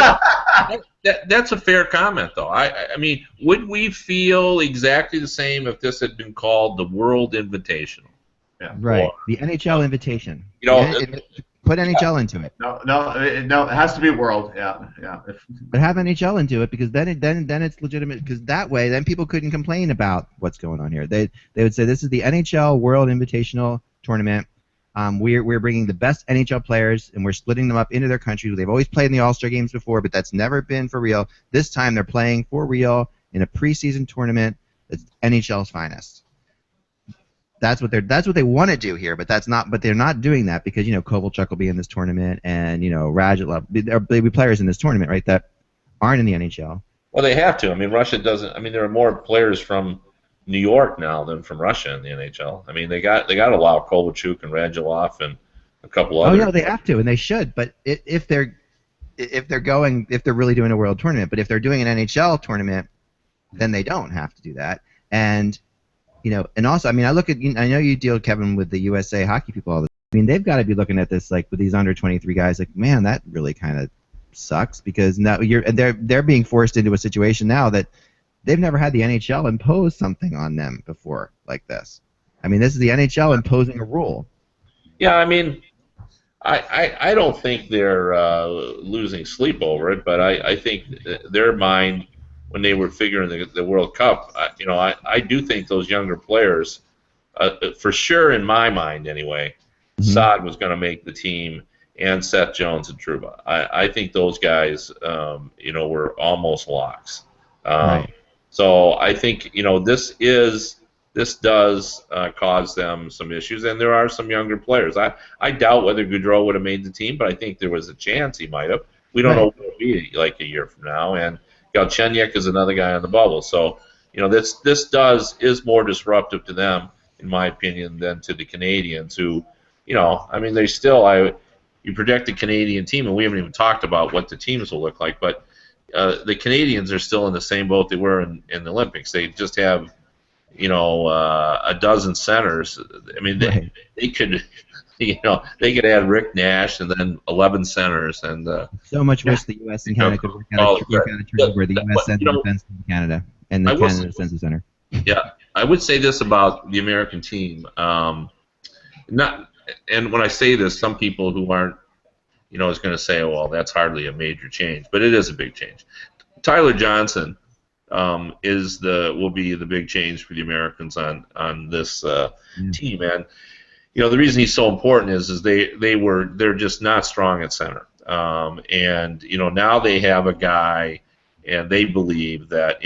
that's a fair comment, though. I mean, would we feel exactly the same if this had been called the World Invitational? Yeah. Right, or the NHL Invitation. Put NHL into it. No, it has to be World. Yeah. But have NHL into it, because then it's legitimate. Because that way, then people couldn't complain about what's going on here. They would say this is the NHL World Invitational Tournament. We're bringing the best NHL players, and we're splitting them up into their countries. They've always played in the All-Star games before, but that's never been for real. This time they're playing for real in a preseason tournament that's NHL's finest. That's what they want to do here, but they're not doing that because Kovalchuk will be in this tournament, and Radulov, there'll be players in this tournament, right, that aren't in the NHL. Well, they have to. I mean, Russia doesn't. I mean, there are more players from New York now than from Russia in the NHL. I mean, they got to allow Kovalchuk and Radulov and a couple others. Oh no, they have to, and they should. But if they're really doing a world tournament, but if they're doing an NHL tournament, then they don't have to do that. And and also, I mean, I know you deal, Kevin, with the USA hockey people all the time. I mean, they've got to be looking at this like with these under 23 guys, like, man, that really kind of sucks, because now they're being forced into a situation now that they've never had the NHL impose something on them before like this. I mean, this is the NHL imposing a rule. Yeah, I mean, I don't think they're losing sleep over it, but I think their mind, when they were figuring the World Cup, I do think those younger players, for sure in my mind anyway, Saad was going to make the team, and Seth Jones and Trouba. I think those guys, were almost locks. Right. So I think this does cause them some issues, and there are some younger players. I doubt whether Gaudreau would have made the team, but I think there was a chance he might have. We don't know what it'll be like a year from now, and Galchenyuk is another guy on the bubble. So, this is more disruptive to them, in my opinion, than to the Canadians, who, I mean, you project the Canadian team, and we haven't even talked about what the teams will look like, but the Canadians are still in the same boat they were in the Olympics. They just have, a dozen centers. I mean, they could. They could add Rick Nash and then 11 centers, and so much wish the U.S. and Canada could work out a treaty where the U.S. sends the defense to Canada and the Canada sends the center. Yeah, I would say this about the American team. And when I say this, some people who aren't, is going to say, "Oh, well, that's hardly a major change," but it is a big change. Tyler Johnson will be the big change for the Americans on this team, and. The reason he's so important is they're just not strong at center, and now they have a guy, and they believe that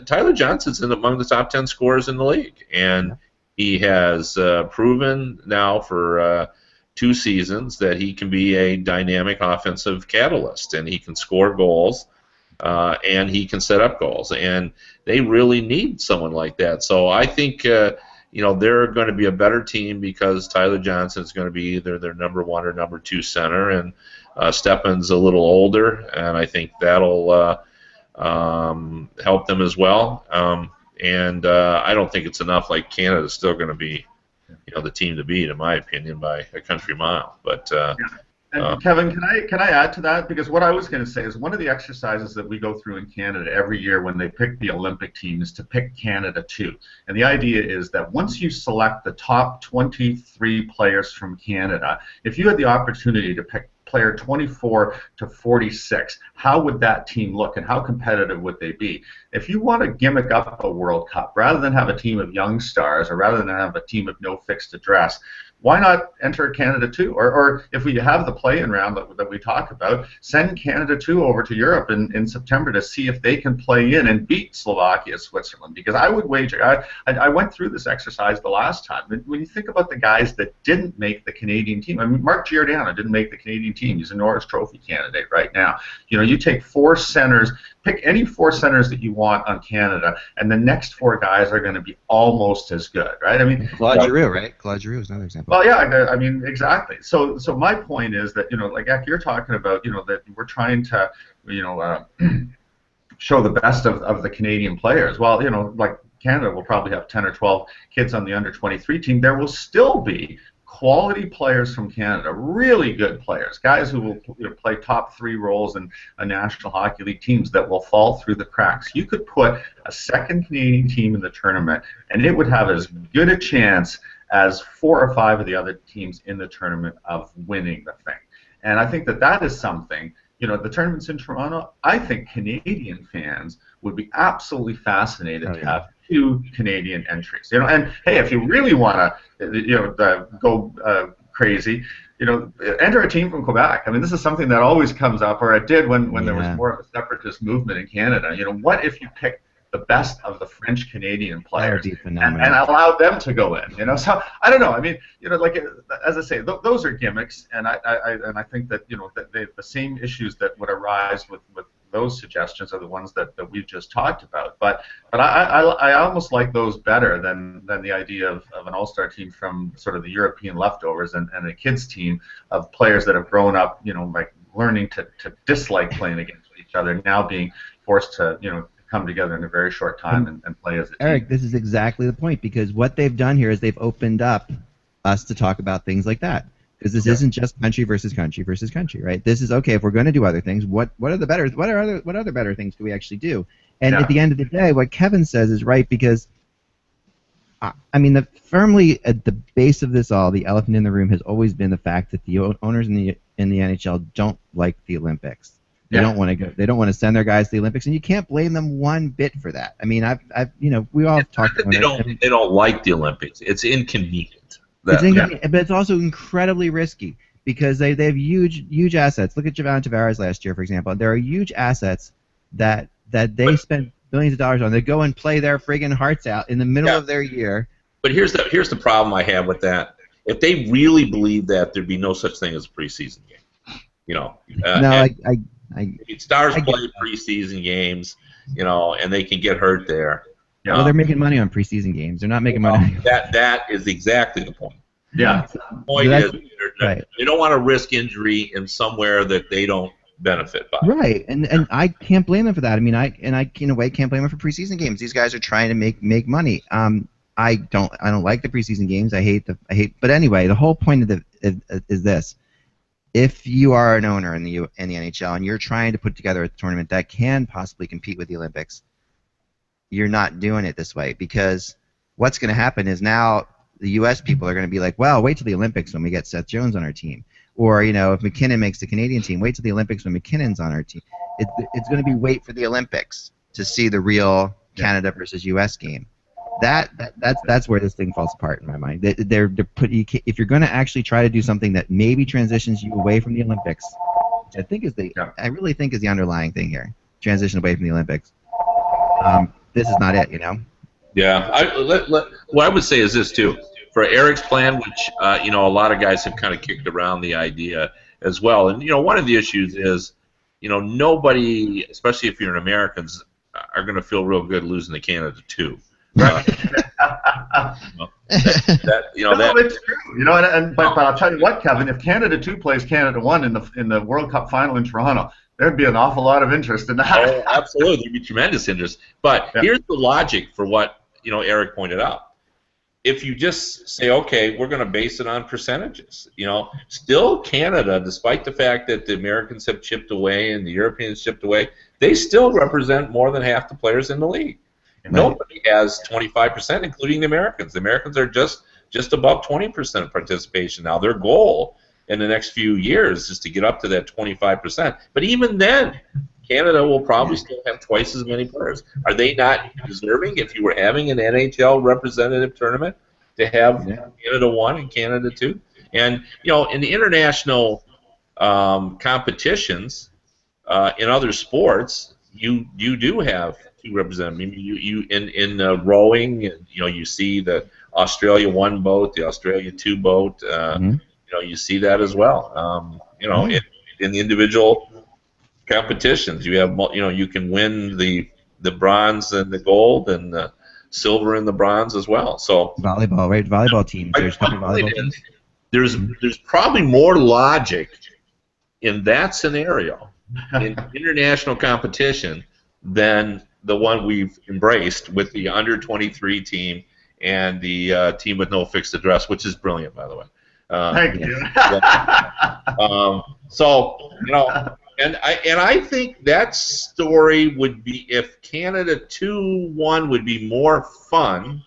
Tyler Johnson's among the top 10 scorers in the league, and he has proven now for 2 seasons that he can be a dynamic offensive catalyst, and he can score goals, and he can set up goals, and they really need someone like that. So I think. they're going to be a better team because Tyler Johnson is going to be either their number 1 or number 2 center, and Stepan's a little older, and I think that'll help them as well. And I don't think it's enough. Like, Canada's still going to be, the team to beat, in my opinion, by a country mile. But and Kevin, can I add to that? Because what I was going to say is one of the exercises that we go through in Canada every year when they pick the Olympic team is to pick Canada too. And the idea is that once you select the top 23 players from Canada, if you had the opportunity to pick player 24 to 46, how would that team look and how competitive would they be? If you want to gimmick up a World Cup, rather than have a team of young stars or rather than have a team of no fixed address, why not enter Canada too? Or if we have the play-in round that we talk about, send Canada too over to Europe in September to see if they can play in and beat Slovakia, Switzerland. Because I would wager, I went through this exercise the last time. When you think about the guys that didn't make the Canadian team, I mean, Mark Giordano didn't make the Canadian team. He's a Norris Trophy candidate right now. You take 4 centers, pick any 4 centers that you want on Canada, and the next 4 guys are going to be almost as good, right? I mean, Claude Giroux, right? Claude Giroux is another example. Well, yeah, I mean, exactly. So my point is that, like you're talking about, that we're trying to, show the best of the Canadian players. Well, like Canada will probably have 10 or 12 kids on the under-23 team. There will still be quality players from Canada, really good players, guys who will play top 3 roles in a National Hockey League teams that will fall through the cracks. You could put a second Canadian team in the tournament, and it would have as good a chance as 4 or 5 of the other teams in the tournament of winning the thing. And I think that is something, the tournament's in Toronto. I think Canadian fans would be absolutely fascinated to have 2 Canadian entries. And hey, if you really want to, go crazy, enter a team from Quebec. I mean, this is something that always comes up, or it did when there was more of a separatist movement in Canada. What if you picked the best of the French Canadian players and allow them to go in? So I don't know. I mean, like as I say, those are gimmicks, and I think that that the same issues that would arise with those suggestions are the ones that we've just talked about. But I almost like those better than the idea of an all-star team from sort of the European leftovers and a kids team of players that have grown up, like learning to dislike playing against each other, now being forced to come together in a very short time and play as a team. Eric, this is exactly the point, because what they've done here is they've opened up us to talk about things like that. Because this isn't just country versus country versus country, right? This is, okay, if we're going to do other things, what other better things do we actually do? And at the end of the day, what Kevin says is right, because I mean, firmly at the base of this all, the elephant in the room has always been the fact that the owners in the NHL don't like the Olympics. They don't want to go. They don't want to send their guys to the Olympics, and you can't blame them one bit for that. I mean, we all talked about it. They don't like the Olympics. It's inconvenient. It's inconvenient, but it's also incredibly risky because they have huge assets. Look at Javon Tavares last year, for example. There are huge assets that they spend billions of dollars on. They go and play their friggin' hearts out in the middle of their year. But here's the problem I have with that. If they really believe that, there'd be no such thing as a preseason game. Stars play preseason games, and they can get hurt there. Well, they're making money on preseason games. They're not making money. That is exactly the point. Yeah. The point is they don't want to risk injury in somewhere that they don't benefit by. Right, and I can't blame them for that. I mean, I in a way can't blame them for preseason games. These guys are trying to make money. I don't like the preseason games. I hate. But anyway, the whole point of is this. If you are an owner in the NHL and you're trying to put together a tournament that can possibly compete with the Olympics, you're not doing it this way, because what's going to happen is now the U.S. people are going to be like, well, wait till the Olympics when we get Seth Jones on our team. Or, if McKinnon makes the Canadian team, wait till the Olympics when McKinnon's on our team. It's going to be wait for the Olympics to see the real Canada versus U.S. game. That's where this thing falls apart in my mind. If you're going to actually try to do something that maybe transitions you away from the Olympics, which I really think is the underlying thing here, transition away from the Olympics. This is not it, Yeah, what I would say is this too. For Eric's plan, which a lot of guys have kind of kicked around the idea as well, and one of the issues is, nobody, especially if you're an American, are going to feel real good losing to Canada too. Right. That it's true. But I'll tell you what, Kevin. If Canada 2 plays Canada 1 in the World Cup final in Toronto, there'd be an awful lot of interest in that. Oh, absolutely, there'd be tremendous interest. But here's the logic for what Eric pointed out. If you just say, okay, we're going to base it on percentages, still Canada, despite the fact that the Americans have chipped away and the Europeans chipped away, they still represent more than half the players in the league. Right. Nobody has 25%, including the Americans. The Americans are just above 20% participation now. Their goal in the next few years is to get up to that 25%. But even then, Canada will probably still have twice as many players. Are they not deserving, if you were having an NHL representative tournament, to have Canada 1 and Canada 2? And, in the international competitions in other sports, you do have two representatives. I mean, you in rowing, you see the Australia 1 boat, the Australia 2 boat. You see that as well. In the individual competitions, you have you can win the bronze and the gold and the silver and the bronze as well. So volleyball, right? Volleyball teams. There's a couple volleyball teams. There's probably more logic in that scenario in international competition than the one we've embraced with the under 23 team and the team with no fixed address, which is brilliant, by the way. Thank you. And I think that story would be, if Canada 2-1 would be more fun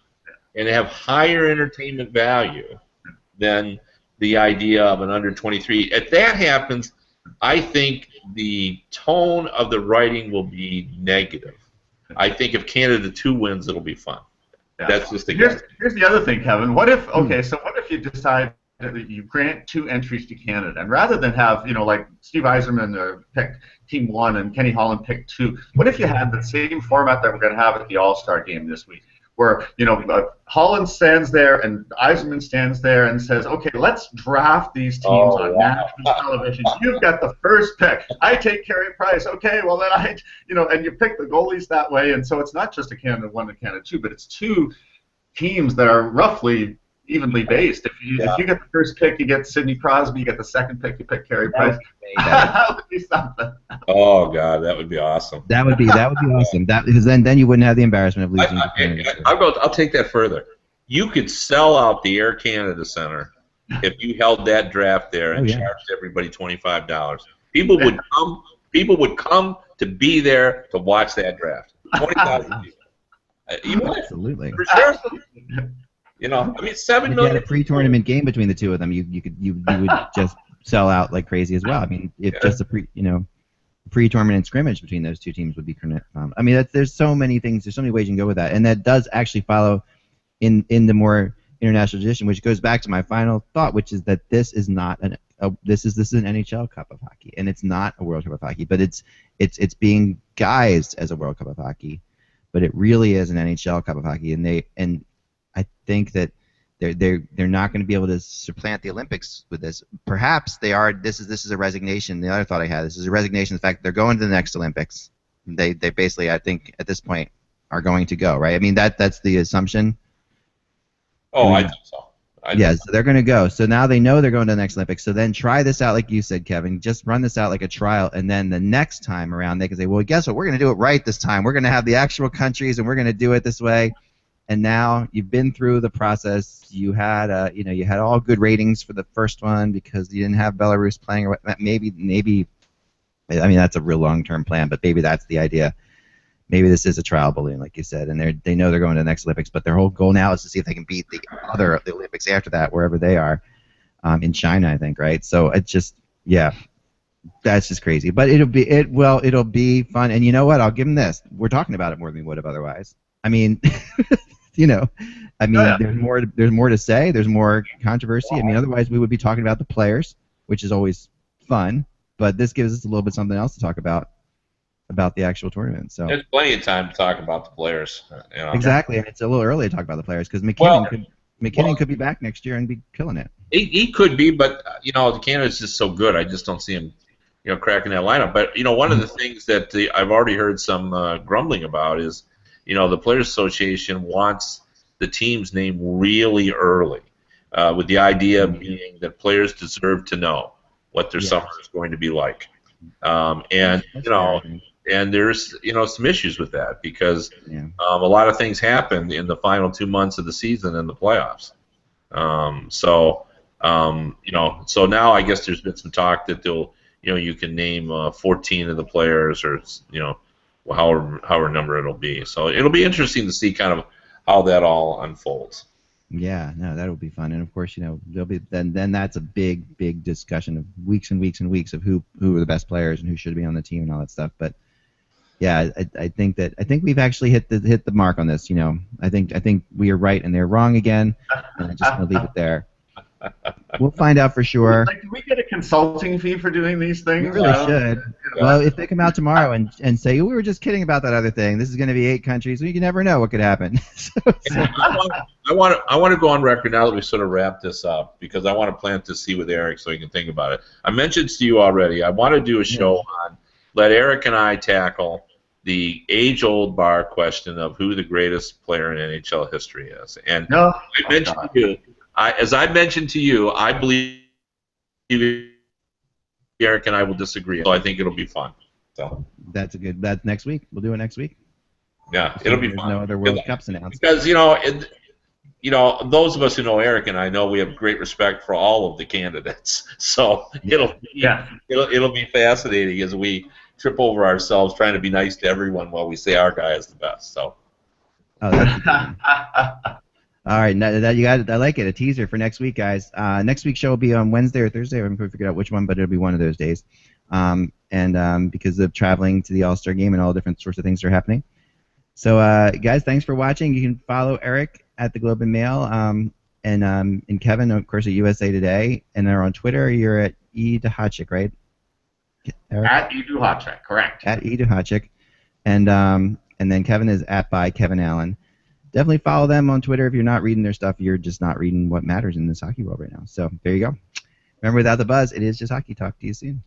and have higher entertainment value than the idea of an under 23. If that happens, I think the tone of the writing will be negative. I think if Canada 2 wins, it'll be fun. Yeah. That's just the guess. Here's the other thing, Kevin. What if what if you decide that you grant 2 entries to Canada, and rather than have like Steve Yzerman pick Team 1 and Kenny Holland pick 2, what if you had the same format that we're going to have at the All-Star game this week, where Holland stands there and Yzerman stands there and says, okay, let's draft these teams on national television. You've got the first pick. I take Carey Price. Okay, well then and you pick the goalies that way, and so it's not just a Canada 1 and Canada 2, but it's 2 teams that are roughly evenly based. If you get the first pick, you get Sidney Crosby. You get the second pick, you pick Carey Price. That would be something. Oh God, that would be awesome. That would be awesome. Because then you wouldn't have the embarrassment of losing. I'll take that further. You could sell out the Air Canada Center if you held that draft there and charged everybody $25. People would come to be there to watch that draft. 20,000 people. Absolutely. For sure. 7 million. If you had a pre-tournament game between the two of them, you would just sell out like crazy as well. I mean, if just a pre-tournament scrimmage between those two teams would be I mean, there's so many things, there's so many ways you can go with that, and that does actually follow in the more international tradition, which goes back to my final thought, which is that this is not this is an NHL Cup of Hockey, and it's not a World Cup of Hockey, but it's being guised as a World Cup of Hockey, but it really is an NHL Cup of Hockey, and I think that they're not going to be able to supplant the Olympics with this. Perhaps they are. This is a resignation. The other thought I had, this is a resignation. The fact that they're going to the next Olympics. They basically, I think, at this point, are going to go, right? I mean, that's the assumption. Oh, I think so. So they're going to go. So now they know they're going to the next Olympics. So then try this out, like you said, Kevin. Just run this out like a trial, and then the next time around, they can say, well, guess what? We're going to do it right this time. We're going to have the actual countries, and we're going to do it this way. And now you've been through the process. You had, you had all good ratings for the first one because you didn't have Belarus playing, or maybe. I mean, that's a real long-term plan, but maybe that's the idea. Maybe this is a trial balloon, like you said, and they know they're going to the next Olympics. But their whole goal now is to see if they can beat the Olympics after that, wherever they are, in China, I think, right? So it's just, that's just crazy. But it'll be fun. And you know what? I'll give them this. We're talking about it more than we would have otherwise. I mean. There's more to say. There's more controversy. I mean, otherwise we would be talking about the players, which is always fun. But this gives us a little bit something else to talk about the actual tournament. So there's plenty of time to talk about the players. Exactly, and it's a little early to talk about the players because McKinnon could be back next year and be killing it. He could be, but Canada's just so good. I just don't see him, cracking that lineup. But one of the things that I've already heard some grumbling about is the Players Association wants the team's name really early, with the idea being that players deserve to know what their summer is going to be like. And and there's some issues with that because a lot of things happen in the final 2 months of the season and the playoffs. So now I guess there's been some talk that you can name 14 of the players, or however number it'll be. So it'll be interesting to see kind of how that all unfolds. Yeah, no, that'll be fun, and of course, there'll be then that's a big discussion of weeks and weeks and weeks of who are the best players and who should be on the team and all that stuff. But yeah, I think we've actually hit the mark on this. I think we are right and they're wrong again, and I'm just gonna leave it there. We'll find out for sure. Like, do we get a consulting fee for doing these things? We really should. Well, if they come out tomorrow and say, we were just kidding about that other thing, this is going to be 8 countries, you never know what could happen. I want to go on record now that we sort of wrap this up, because I want to plant this seed with Eric so he can think about it. I mentioned to you already, I want to do a show on, let Eric and I tackle the age-old bar question of who the greatest player in NHL history is. And as I mentioned to you, I believe Eric and I will disagree, so I think it'll be fun. So that's next week. We'll do it next week. Yeah, it'll be fun. No other World Cups announced. Because those of us who know Eric and I know we have great respect for all of the candidates. So it'll be fascinating as we trip over ourselves trying to be nice to everyone while we say our guy is the best. So. Oh, that's all right, that you got it. I like it. A teaser for next week, guys. Next week's show will be on Wednesday or Thursday. I'm going to figure out which one, but it'll be one of those days. Because of traveling to the All-Star Game and all different sorts of things are happening. So, guys, thanks for watching. You can follow Eric at the Globe and Mail, and Kevin, of course, at USA Today. And they're on Twitter. You're at eDuhachik, right? Eric? At eDuhachik, correct. At eDuhachik. And then Kevin is at by Kevin Allen. Definitely follow them on Twitter. If you're not reading their stuff, you're just not reading what matters in this hockey world right now. So there you go. Remember, without the buzz, it is just hockey talk. To you soon.